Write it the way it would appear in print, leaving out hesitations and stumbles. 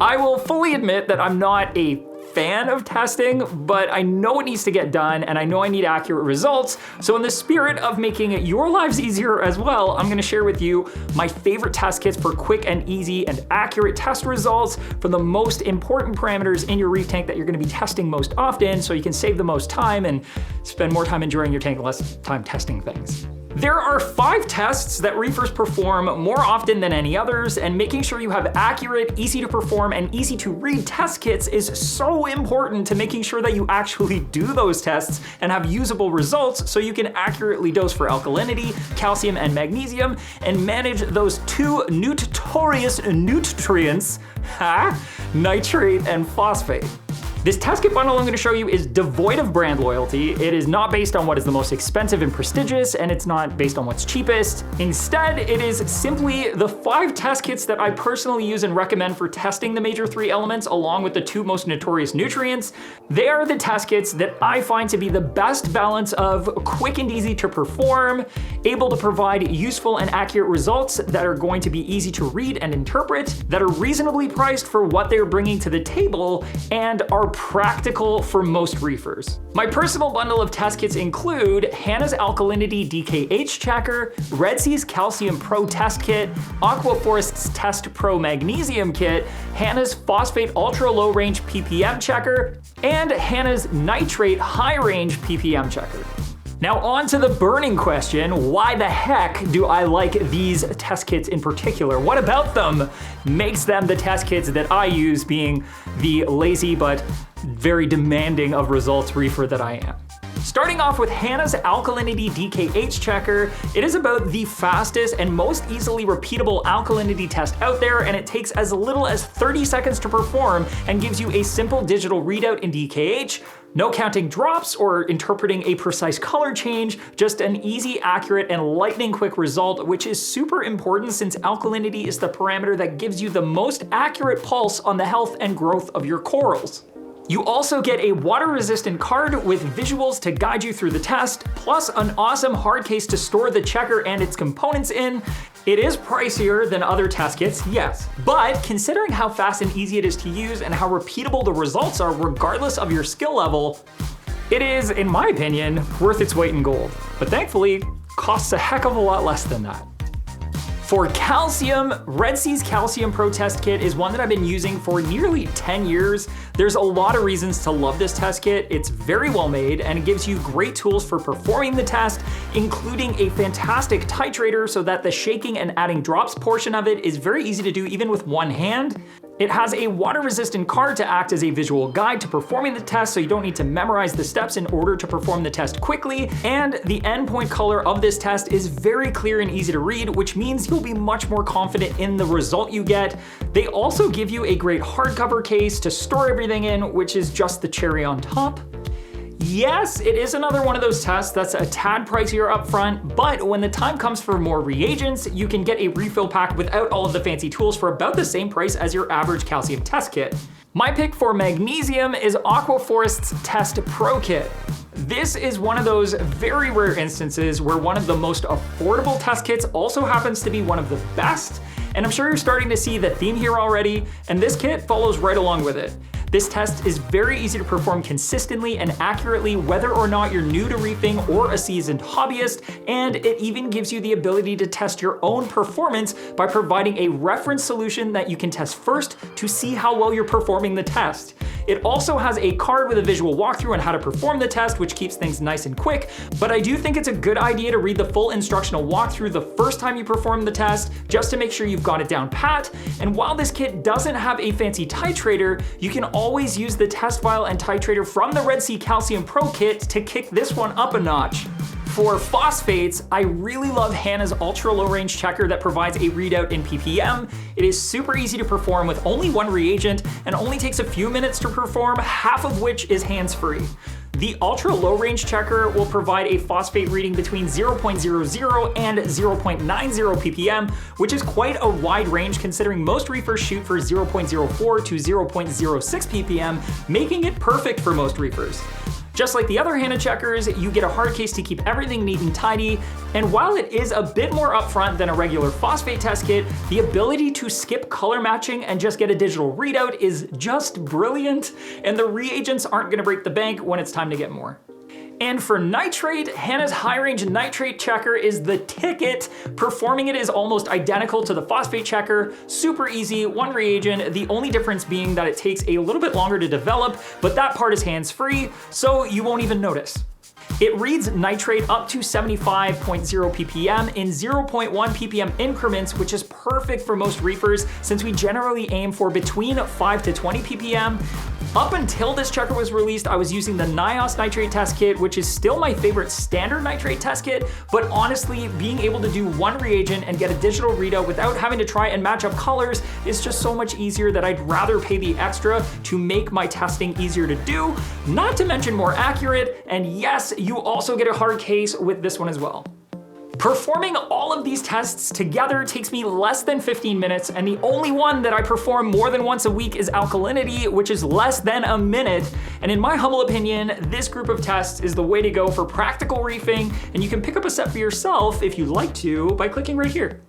I will fully admit that I'm not a fan of testing, but I know it needs to get done and I know I need accurate results. So in the spirit of making your lives easier as well, I'm gonna share with you my favorite test kits for quick and easy and accurate test results for the most important parameters in your reef tank that you're gonna be testing most often, so you can save the most time and spend more time enjoying your tank, less time testing things. There are 5 tests that reefers perform more often than any others, and making sure you have accurate, easy to perform, and easy to read test kits is so important to making sure that you actually do those tests and have usable results so you can accurately dose for alkalinity, calcium, and magnesium, and manage those 2 notorious nutrients, nitrate and phosphate. This test kit bundle I'm going to show you is devoid of brand loyalty. It is not based on what is the most expensive and prestigious, and it's not based on what's cheapest. Instead, it is simply the 5 test kits that I personally use and recommend for testing the major 3 elements along with the 2 most notorious nutrients. They are the test kits that I find to be the best balance of quick and easy to perform, able to provide useful and accurate results that are going to be easy to read and interpret, that are reasonably priced for what they're bringing to the table, and are practical for most reefers. My personal bundle of test kits include Hanna's Alkalinity DKH Checker, Red Sea's Calcium Pro Test Kit, Aquaforest's Test Pro Magnesium Kit, Hanna's Phosphate Ultra Low Range PPM Checker, and Hanna's Nitrate High Range PPM Checker. Now on to the burning question, why the heck do I like these test kits in particular? What about them makes them the test kits that I use, being the lazy but very demanding of results reefer that I am? Starting off with Hanna's Alkalinity DKH Checker, it is about the fastest and most easily repeatable alkalinity test out there, and it takes as little as 30 seconds to perform and gives you a simple digital readout in DKH, no counting drops or interpreting a precise color change, just an easy, accurate, and lightning quick result, which is super important since alkalinity is the parameter that gives you the most accurate pulse on the health and growth of your corals. You also get a water-resistant card with visuals to guide you through the test, plus an awesome hard case to store the checker and its components in. It is pricier than other test kits, yes, but considering how fast and easy it is to use and how repeatable the results are regardless of your skill level, it is, in my opinion, worth its weight in gold. But thankfully, costs a heck of a lot less than that. For calcium, Red Sea's Calcium Pro Test Kit is one that I've been using for nearly 10 years. There's a lot of reasons to love this test kit. It's very well made and it gives you great tools for performing the test, including a fantastic titrator so that the shaking and adding drops portion of it is very easy to do even with one hand. It has a water-resistant card to act as a visual guide to performing the test, so you don't need to memorize the steps in order to perform the test quickly, and the endpoint color of this test is very clear and easy to read, which means you'll be much more confident in the result you get. They also give you a great hardcover case to store everything in, which is just the cherry on top. Yes, it is another one of those tests that's a tad pricier up front, but when the time comes for more reagents, you can get a refill pack without all of the fancy tools for about the same price as your average calcium test kit. My pick for magnesium is Aquaforest's Test Pro Kit. This is one of those very rare instances where one of the most affordable test kits also happens to be one of the best, and I'm sure you're starting to see the theme here already, and this kit follows right along with it. This test is very easy to perform consistently and accurately whether or not you're new to reefing or a seasoned hobbyist, and it even gives you the ability to test your own performance by providing a reference solution that you can test first to see how well you're performing the test. It also has a card with a visual walkthrough on how to perform the test, which keeps things nice and quick, but I do think it's a good idea to read the full instructional walkthrough the first time you perform the test, just to make sure you've got it down pat. And while this kit doesn't have a fancy titrator, you can always use the test file and titrator from the Red Sea Calcium Pro Kit to kick this one up a notch. For phosphates, I really love Hanna's Ultra Low Range Checker that provides a readout in ppm. It is super easy to perform with only one reagent and only takes a few minutes to perform, half of which is hands-free. The Ultra Low Range Checker will provide a phosphate reading between 0.00 and 0.90 ppm, which is quite a wide range considering most reefers shoot for 0.04 to 0.06 ppm, making it perfect for most reefers. Just like the other Hanna checkers, you get a hard case to keep everything neat and tidy, and while it is a bit more upfront than a regular phosphate test kit, the ability to skip color matching and just get a digital readout is just brilliant, and the reagents aren't gonna break the bank when it's time to get more. And for nitrate, Hanna's high-range nitrate checker is the ticket. Performing it is almost identical to the phosphate checker, super easy, one reagent, the only difference being that it takes a little bit longer to develop, but that part is hands-free, so you won't even notice. It reads nitrate up to 75.0 ppm in 0.1 ppm increments, which is perfect for most reefers since we generally aim for between 5 to 20 ppm. Up until this checker was released, I was using the NIOS nitrate test kit, which is still my favorite standard nitrate test kit, but honestly, being able to do one reagent and get a digital readout without having to try and match up colors is just so much easier that I'd rather pay the extra to make my testing easier to do, not to mention more accurate, and yes, you also get a hard case with this one as well. Performing all of these tests together takes me less than 15 minutes, and the only one that I perform more than once a week is alkalinity, which is less than a minute. And in my humble opinion, this group of tests is the way to go for practical reefing, and you can pick up a set for yourself if you'd like to by clicking right here.